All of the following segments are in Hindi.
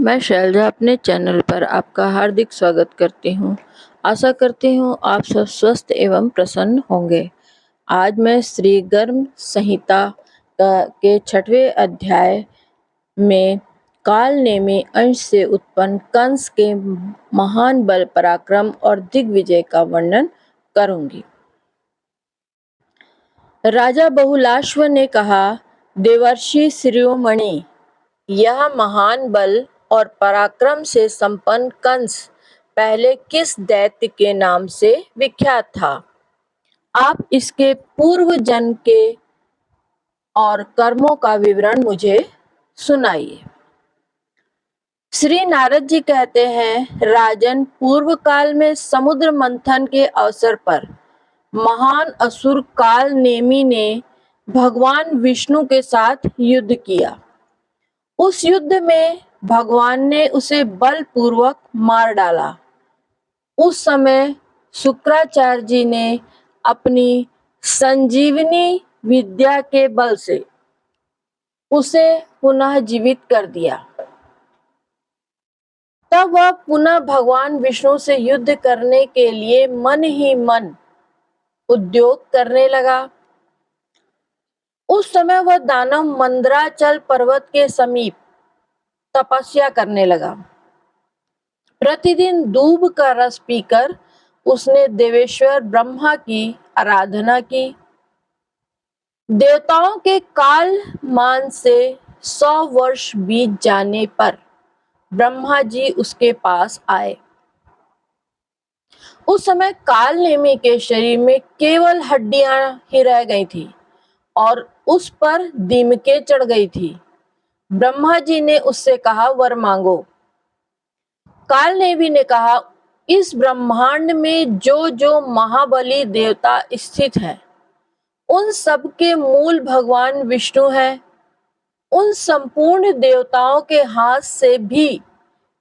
मैं शैलजा अपने चैनल पर आपका हार्दिक स्वागत करती हूँ। आशा करती हूँ आप सब स्वस्थ एवं प्रसन्न होंगे। आज मैं श्री गर्म संहिता के 6वें अध्याय में काल नेमी अंश से उत्पन्न कंस के महान बल पराक्रम और दिग्विजय का वर्णन करूंगी। राजा बहुलाश्व ने कहा, देवर्षि शिरोमणि, यह महान बल और पराक्रम से संपन्न कंस पहले किस दैत्य के नाम से विख्यात था? आप इसके पूर्व जन्म के और कर्मों का विवरण मुझे सुनाइए। श्री नारद जी कहते हैं, राजन, पूर्व काल में समुद्र मंथन के अवसर पर महान असुर काल नेमी ने भगवान विष्णु के साथ युद्ध किया। उस युद्ध में भगवान ने उसे बलपूर्वक मार डाला। उस समय शुक्राचार्य जी ने अपनी संजीवनी विद्या के बल से उसे पुनः जीवित कर दिया। तब वह पुनः भगवान विष्णु से युद्ध करने के लिए मन ही मन उद्योग करने लगा। उस समय वह दानव मंदराचल पर्वत के समीप तपस्या करने लगा। प्रतिदिन दूब का रस पीकर उसने देवेश्वर ब्रह्मा की आराधना की। देवताओं के काल मान से 100 वर्ष बीत जाने पर ब्रह्मा जी उसके पास आए। उस समय काल नेमी के शरीर में केवल हड्डियां ही रह गई थी और उस पर दीमकें चढ़ गई थी। ब्रह्मा जी ने उससे कहा, वर मांगो। काल नेमी ने कहा, इस ब्रह्मांड में जो जो महाबली देवता स्थित हैं, उन सब के मूल भगवान विष्णु हैं। उन संपूर्ण देवताओं के हाथ से भी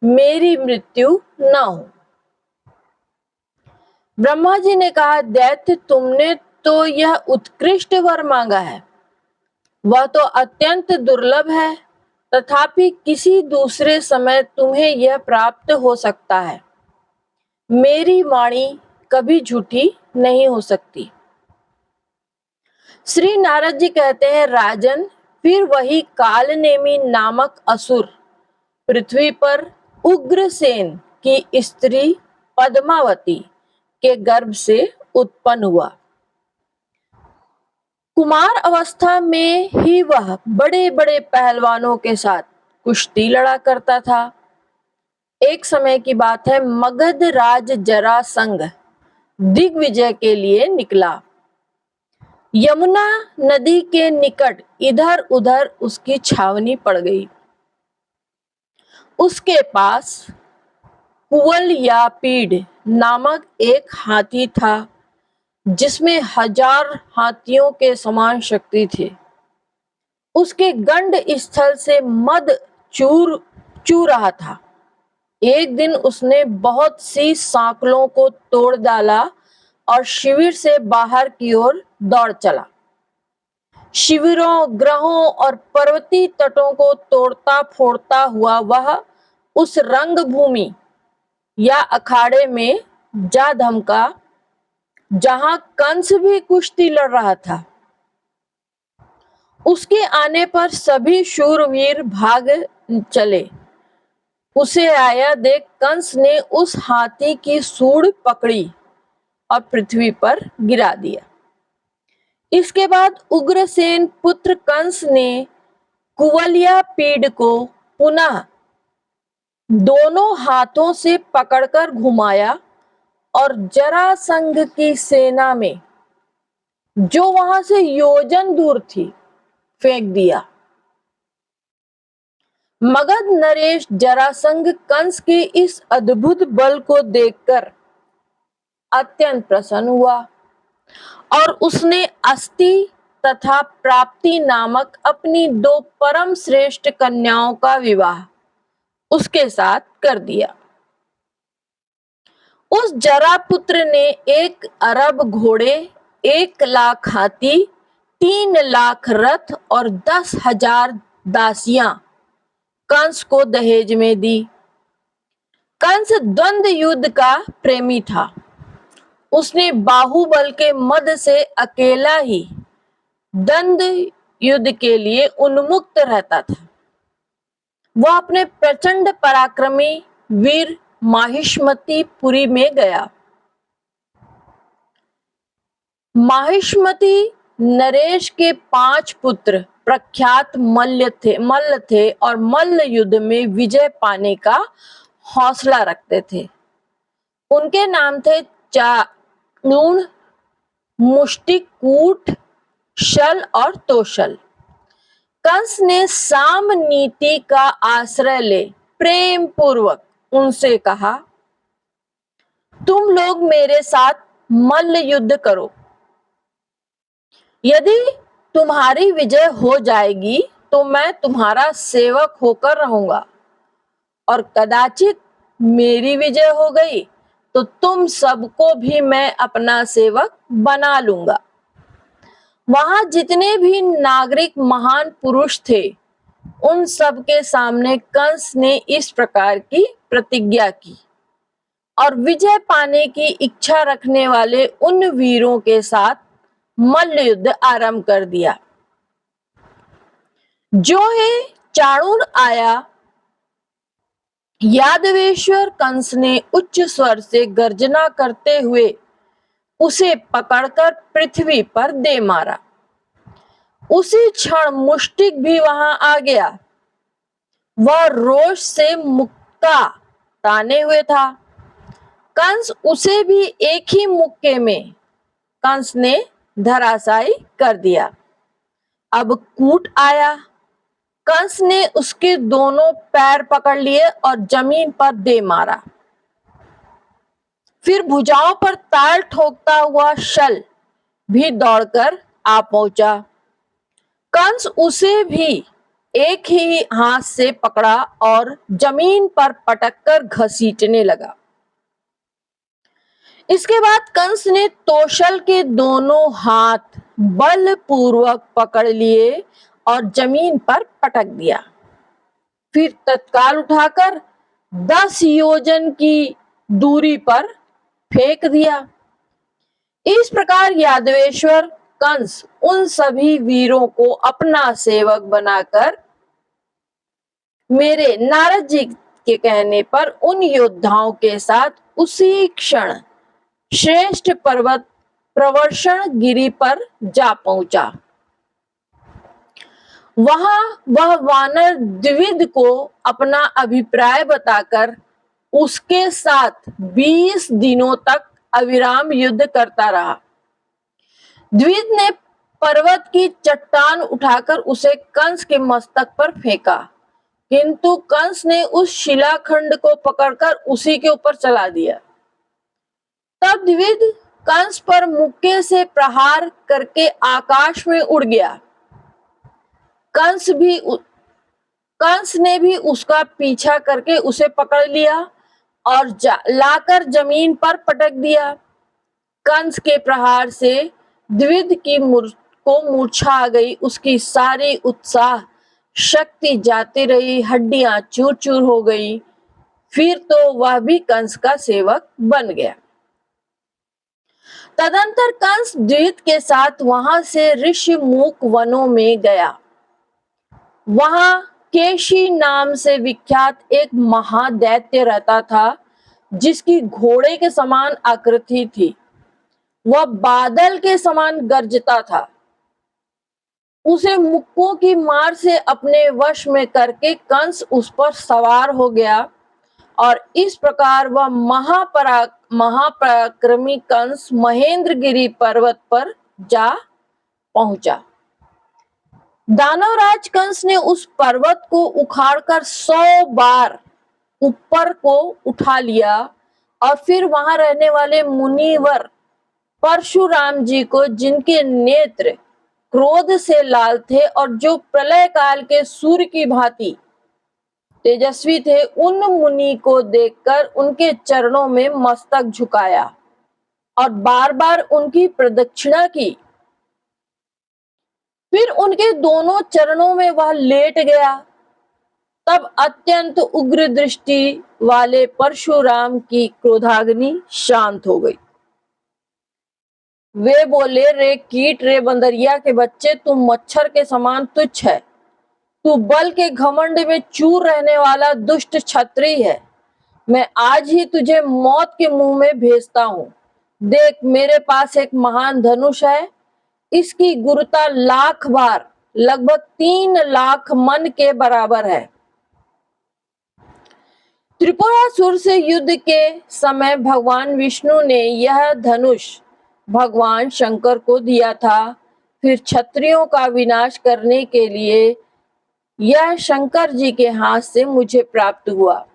मेरी मृत्यु न हो। ब्रह्मा जी ने कहा, दैत्य, तुमने तो यह उत्कृष्ट वर मांगा है। वह तो अत्यंत दुर्लभ है, तथापि किसी दूसरे समय तुम्हें यह प्राप्त हो सकता है। मेरी वाणी कभी झूठी नहीं हो सकती। श्री नारद जी कहते हैं, राजन, फिर वही काल नेमी नामक असुर पृथ्वी पर उग्रसेन की स्त्री पद्मावती के गर्भ से उत्पन्न हुआ। कुमार अवस्था में ही वह बड़े बड़े पहलवानों के साथ कुश्ती लड़ा करता था। एक समय की बात है, मगध राज जरासंध दिग्विजय के लिए निकला। यमुना नदी के निकट इधर उधर उसकी छावनी पड़ गई। उसके पास कुवलयापीड नामक एक हाथी था, जिसमें 1000 हाथियों के समान शक्ति थे। उसके गंड स्थल से मद चू रहा था। एक दिन उसने बहुत सी सांकलों को तोड़ डाला और शिविर से बाहर की ओर दौड़ चला। शिविरों, ग्रहों और पर्वतीय तटों को तोड़ता फोड़ता हुआ वह उस रंगभूमि या अखाड़े में जा धमका जहां कंस भी कुश्ती लड़ रहा था। उसके आने पर सभी शूरवीर भाग चले। उसे आया देख कंस ने उस हाथी की सूंड पकड़ी और पृथ्वी पर गिरा दिया। इसके बाद उग्रसेन पुत्र कंस ने कुवलयापीड को पुनः दोनों हाथों से पकड़कर घुमाया और जरासंध की सेना में, जो वहां से योजन दूर थी, फेंक दिया। मगध नरेश जरासंध कंस के इस अद्भुत बल को देखकर अत्यंत प्रसन्न हुआ और उसने अस्ति तथा प्राप्ति नामक अपनी 2 परम श्रेष्ठ कन्याओं का विवाह उसके साथ कर दिया। उस जरापुत्र ने 1 अरब घोड़े, 1 लाख हाथी, 3 लाख रथ और 10,000 दासियां कंस को दहेज में दी। कंस द्वंद्व युद्ध का प्रेमी था। उसने बाहुबल के मद से अकेला ही द्वंद्व युद्ध के लिए उन्मुक्त रहता था। वह अपने प्रचंड पराक्रमी वीर माहिष्मतीपुरी में गया। माहिष्मती नरेश के 5 पुत्र प्रख्यात मल्ल थे और मल्ल युद्ध में विजय पाने का हौसला रखते थे। उनके नाम थे चाणूर, मुष्टिक, कूट, शल और तोशल। कंस ने साम नीति का आश्रय ले प्रेम पूर्वक उनसे कहा, तुम लोग मेरे साथ मल्ल युद्ध करो। यदि तुम्हारी विजय हो जाएगी तो मैं तुम्हारा सेवक होकर रहूंगा, और कदाचित मेरी विजय हो गई तो तुम सबको भी मैं अपना सेवक बना लूंगा। वहां जितने भी नागरिक महान पुरुष थे, उन सब के सामने कंस ने इस प्रकार की प्रतिज्ञा की और विजय पाने की इच्छा रखने वाले उन वीरों के साथ मल्ल युद्ध आरंभ कर दिया। जो है चाणूर आया, यादवेश्वर कंस ने उच्च स्वर से गर्जना करते हुए उसे पकड़कर पृथ्वी पर दे मारा। उसी क्षण मुष्टिक भी वहां आ गया। वह रोष से मुक्का ताने हुए था। कंस उसे भी एक ही मुक्के में कंस ने धराशायी कर दिया। अब कूट आया। कंस ने उसके दोनों पैर पकड़ लिए और जमीन पर दे मारा। फिर भुजाओं पर ताल ठोकता हुआ शल भी दौड़कर आ पहुंचा। कंस उसे भी एक ही हाथ से पकड़ा और जमीन पर पटककर घसीटने लगा। इसके बाद कंस ने तोशल के दोनों हाथ बलपूर्वक पकड़ लिए और जमीन पर पटक दिया। फिर तत्काल उठाकर 10 योजन की दूरी पर फेंक दिया। इस प्रकार यादवेश्वर कंस उन सभी वीरों को अपना सेवक बनाकर मेरे नारद जी के कहने पर उन योद्धाओं के साथ उसी क्षण श्रेष्ठ पर्वत प्रवर्षण गिरी पर जा पहुंचा। वहां वह वानर द्विविद को अपना अभिप्राय बताकर उसके साथ 20 दिनों तक अविराम युद्ध करता रहा। द्विविद ने पर्वत की चट्टान उठाकर उसे कंस के मस्तक पर फेंका, किंतु कंस ने उस शिलाखंड को पकड़कर उसी के ऊपर चला दिया। तब द्विविद कंस पर मुक्के से प्रहार करके आकाश में उड़ गया। कंस ने भी उसका पीछा करके उसे पकड़ लिया और लाकर जमीन पर पटक दिया। कंस के प्रहार से द्विविद की को मूर्छा आ गई। उसकी सारी उत्साह शक्ति जाती रही, हड्डियां चूर चूर हो गई। फिर तो वह भी कंस का सेवक बन गया। तदंतर कंस द्विविद के साथ वहां से ऋषिमुख वनों में गया। वहां केशी नाम से विख्यात एक महादैत्य रहता था, जिसकी घोड़े के समान आकृति थी। वह बादल के समान गरजता था। उसे मुक्कों की मार से अपने वश में करके कंस उस पर सवार हो गया और इस प्रकार वह महापराक्रमी कंस महेंद्रगिरी पर्वत पर जा पहुंचा। दानवराज कंस ने उस पर्वत को उखाड़कर 100 बार ऊपर को उठा लिया और फिर वहां रहने वाले मुनिवर परशुराम जी को, जिनके नेत्र क्रोध से लाल थे और जो प्रलय काल के सूर्य की भांति तेजस्वी थे, उन मुनि को देखकर उनके चरणों में मस्तक झुकाया और बार बार उनकी प्रदक्षिणा की। फिर उनके दोनों चरणों में वह लेट गया तब अत्यंत उग्र दृष्टि वाले परशुराम की क्रोधाग्नि शांत हो गई। वे बोले, रे कीट, रे बंदरिया के बच्चे, तू मच्छर के समान तुच्छ है। तू बल के घमंड में चूर रहने वाला दुष्ट क्षत्रिय है। मैं आज ही तुझे मौत के मुंह में भेजता हूं। देख, मेरे पास एक महान धनुष है। इसकी गुरुता लाख बार, लगभग 3 लाख मन के बराबर है। त्रिपुरासुर से युद्ध के समय भगवान विष्णु ने यह धनुष भगवान शंकर को दिया था। फिर क्षत्रियों का विनाश करने के लिए यह शंकर जी के हाथ से मुझे प्राप्त हुआ।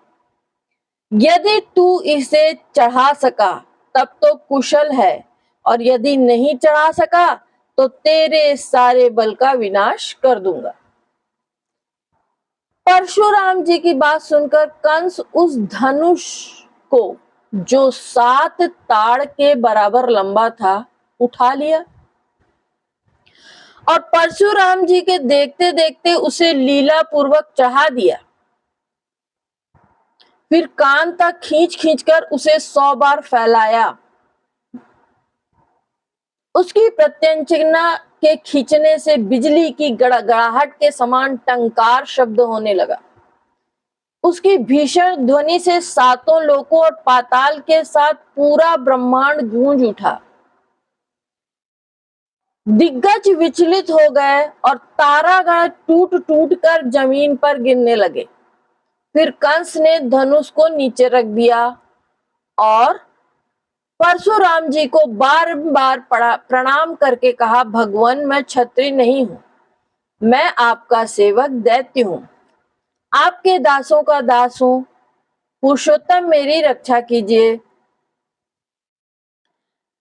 यदि तू इसे चढ़ा सका तब तो कुशल है, और यदि नहीं चढ़ा सका तो तेरे सारे बल का विनाश कर दूंगा। परशुराम जी की बात सुनकर कंस उस धनुष को, जो 7 ताड़ के बराबर लंबा था, उठा लिया और परशुराम जी के देखते देखते उसे लीला पूर्वक चढ़ा दिया। फिर कान तक खींच खींचकर उसे 100 बार फैलाया। उसकी प्रत्यंचा के खींचने से बिजली की गड़गड़ाहट के समान टंकार शब्द होने लगा। उसकी भीषण ध्वनि से सातों लोकों और पाताल के साथ पूरा ब्रह्मांड गूंज उठा। दिग्गज विचलित हो गए और तारागण टूट टूट कर जमीन पर गिरने लगे। फिर कंस ने धनुष को नीचे रख दिया और परशुराम जी को बार बार प्रणाम करके कहा, भगवान, मैं क्षत्रिय नहीं हूं, मैं आपका सेवक दैत्य हूं, आपके दासों का दास हूं। पुरुषोत्तम, मेरी रक्षा कीजिए।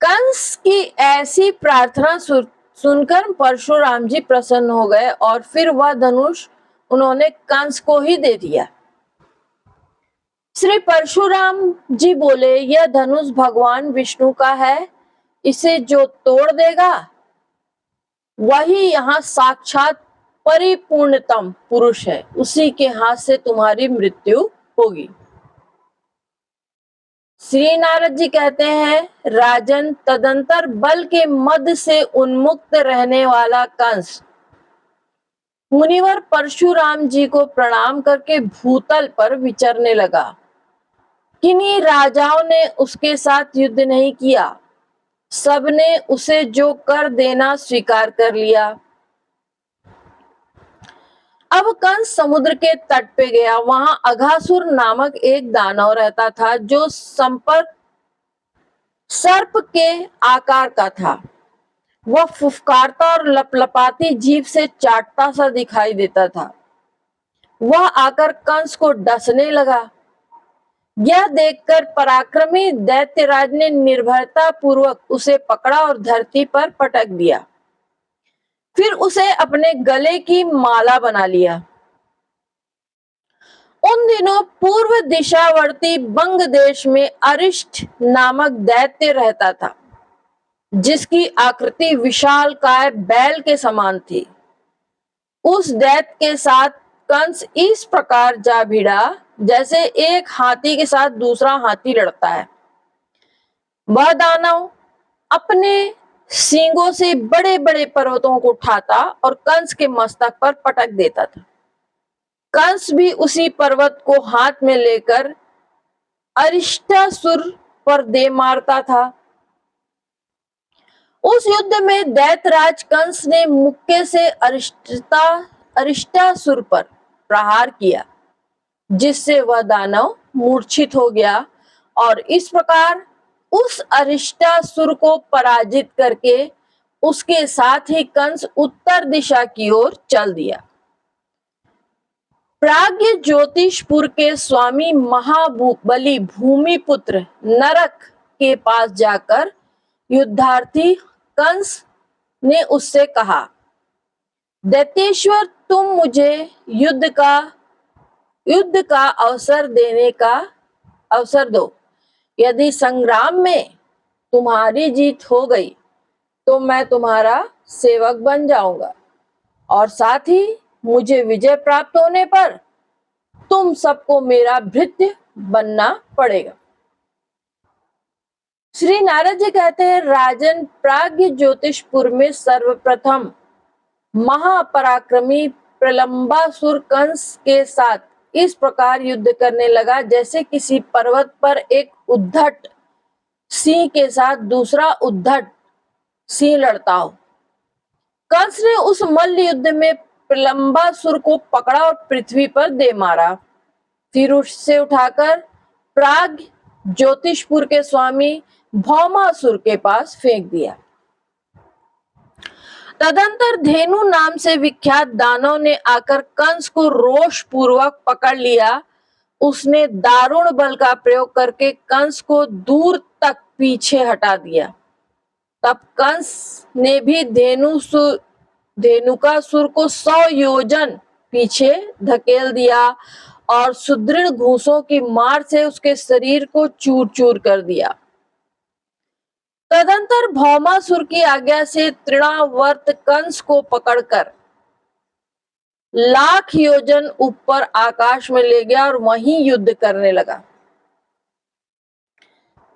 कंस की ऐसी प्रार्थना सुनकर परशुराम जी प्रसन्न हो गए और फिर वह धनुष उन्होंने कंस को ही दे दिया। श्री परशुराम जी बोले, यह धनुष भगवान विष्णु का है। इसे जो तोड़ देगा वही यहाँ साक्षात परिपूर्णतम पुरुष है। उसी के हाथ से तुम्हारी मृत्यु होगी। श्री नारद जी कहते हैं, राजन, तदंतर बल के मद से उन्मुक्त रहने वाला कंस मुनिवर परशुराम जी को प्रणाम करके भूतल पर विचरने लगा। किन्हीं राजाओं ने उसके साथ युद्ध नहीं किया, सबने उसे जो कर देना स्वीकार कर लिया। अब कंस समुद्र के तट पे गया। वहां अघासुर नामक एक दानव रहता था, जो संपर्क सर्प के आकार का था। वह फुफकारता और लपलपाती जीभ से चाटता सा दिखाई देता था। वह आकर कंस को डसने लगा। यह देखकर पराक्रमी दैत्यराज ने निर्भयता पूर्वक उसे पकड़ा और धरती पर पटक दिया। फिर उसे अपने गले की माला बना लिया। उन दिनों पूर्व दिशावर्ती बंग देश में अरिष्ट नामक दैत्य रहता था, जिसकी आकृति विशालकाय बैल के समान थी। उस दैत्य के साथ कंस इस प्रकार जा भिड़ा जैसे एक हाथी के साथ दूसरा हाथी लड़ता है। वह दानव अपने सींगों से बड़े बड़े पर्वतों को उठाता और कंस के मस्तक पर पटक देता था। कंस भी उसी पर्वत को हाथ में लेकर अरिष्टासुर पर दे मारता था। उस युद्ध में दैत्यराज कंस ने मुक्के से अरिष्टासुर पर प्रहार किया, जिससे वह दानव मूर्छित हो गया और इस प्रकार उस अरिष्टासुर को पराजित करके उसके साथ ही कंस उत्तर दिशा की ओर चल दिया। प्राज्ञ ज्योतिषपुर के स्वामी महाबली भूमिपुत्र नरक के पास जाकर युद्धार्थी कंस ने उससे कहा, दैत्येश्वर, तुम मुझे युद्ध का अवसर दो। यदि संग्राम में तुम्हारी जीत हो गई तो मैं तुम्हारा सेवक बन जाऊंगा, और साथ ही मुझे विजय प्राप्त होने पर तुम सबको मेरा भृत्य बनना पड़ेगा। श्री नारद जी कहते हैं, राजन, प्राज्ञ ज्योतिषपुर में सर्वप्रथम महापराक्रमी प्रलंबासुर कंस के साथ इस प्रकार युद्ध करने लगा जैसे किसी पर्वत पर एक उद्धट सिंह के साथ दूसरा उद्धट सिंह लड़ता हो। कंस ने उस मल्ल युद्ध में प्रलंबासुर को पकड़ा और पृथ्वी पर दे मारा। फिर उससे उठाकर प्राग ज्योतिषपुर के स्वामी भौमासुर के पास फेंक दिया। तदंतर धेनु नाम से विख्यात दानव ने आकर कंस को रोष पूर्वक पकड़ लिया। उसने दारुण बल का प्रयोग करके कंस को दूर तक पीछे हटा दिया। तब कंस ने भी धेनुकासुर को 100 योजन पीछे धकेल दिया और सुदृढ़ घूंसों की मार से उसके शरीर को चूर चूर कर दिया। तदंतर भौमासुर की आज्ञा से तृणावर्त कंस को पकड़कर 1,00,000 योजन ऊपर आकाश में ले गया और वहीं युद्ध करने लगा।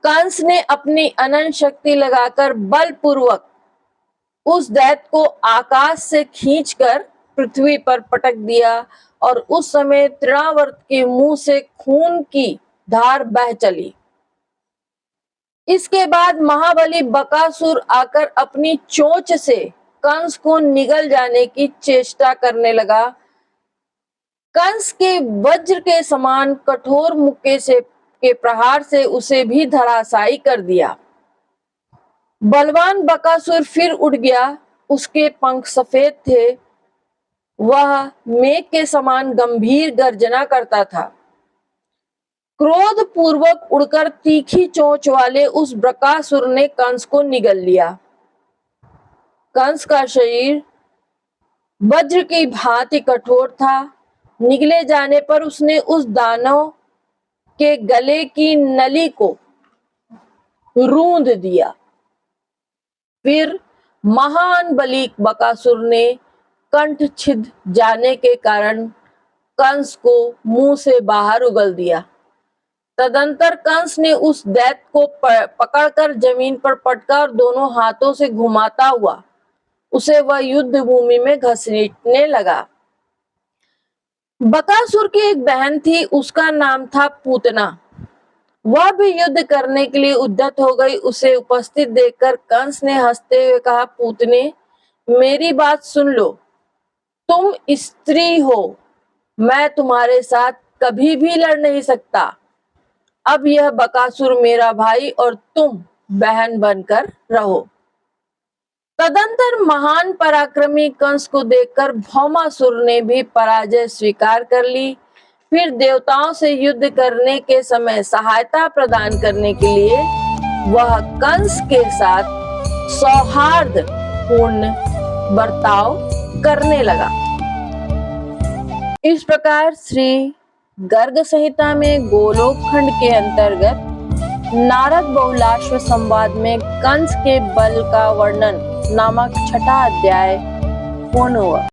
कंस ने अपनी अनंत शक्ति लगाकर बलपूर्वक उस दैत्य को आकाश से खींचकर पृथ्वी पर पटक दिया और उस समय तृणावर्त के मुंह से खून की धार बह चली। इसके बाद महाबली बकासुर आकर अपनी चोंच से कंस को निगल जाने की चेष्टा करने लगा। कंस के वज्र के समान कठोर मुक्के के प्रहार से उसे भी धराशायी कर दिया। बलवान बकासुर फिर उड़ गया। उसके पंख सफेद थे। वह मेघ के समान गंभीर गर्जना करता था। क्रोध पूर्वक उड़कर तीखी चोंच वाले उस बकासुर ने कंस को निगल लिया। कंस का शरीर वज्र की भांति कठोर था। निगले जाने पर उसने उस दानव के गले की नली को रूंध दिया। फिर महान बली बकासुर ने कंठ छिद जाने के कारण कंस को मुंह से बाहर उगल दिया। तदंतर कंस ने उस दैत्य को पकड़कर जमीन पर पटका और दोनों हाथों से घुमाता हुआ उसे वह युद्ध भूमि में घसीटने लगा। बकासुर की एक बहन थी, उसका नाम था पूतना। वह भी युद्ध करने के लिए उद्यत हो गई। उसे उपस्थित देखकर कंस ने हंसते हुए कहा, पूतने, मेरी बात सुन लो। तुम स्त्री हो, मैं तुम्हारे साथ कभी भी लड़ नहीं सकता। अब यह बकासुर मेरा भाई और तुम बहन बनकर रहो। तदंतर महान पराक्रमी कंस को देखकर भौमासुर ने भी पराजय स्वीकार कर ली। फिर देवताओं से युद्ध करने के समय सहायता प्रदान करने के लिए वह कंस के साथ सौहार्दपूर्ण बर्ताव करने लगा। इस प्रकार श्री गर्ग संहिता में गोलोक खंड के अंतर्गत नारद बहुलाश्व संवाद में कंस के बल का वर्णन नामक 6ठा अध्याय पूर्ण हुआ।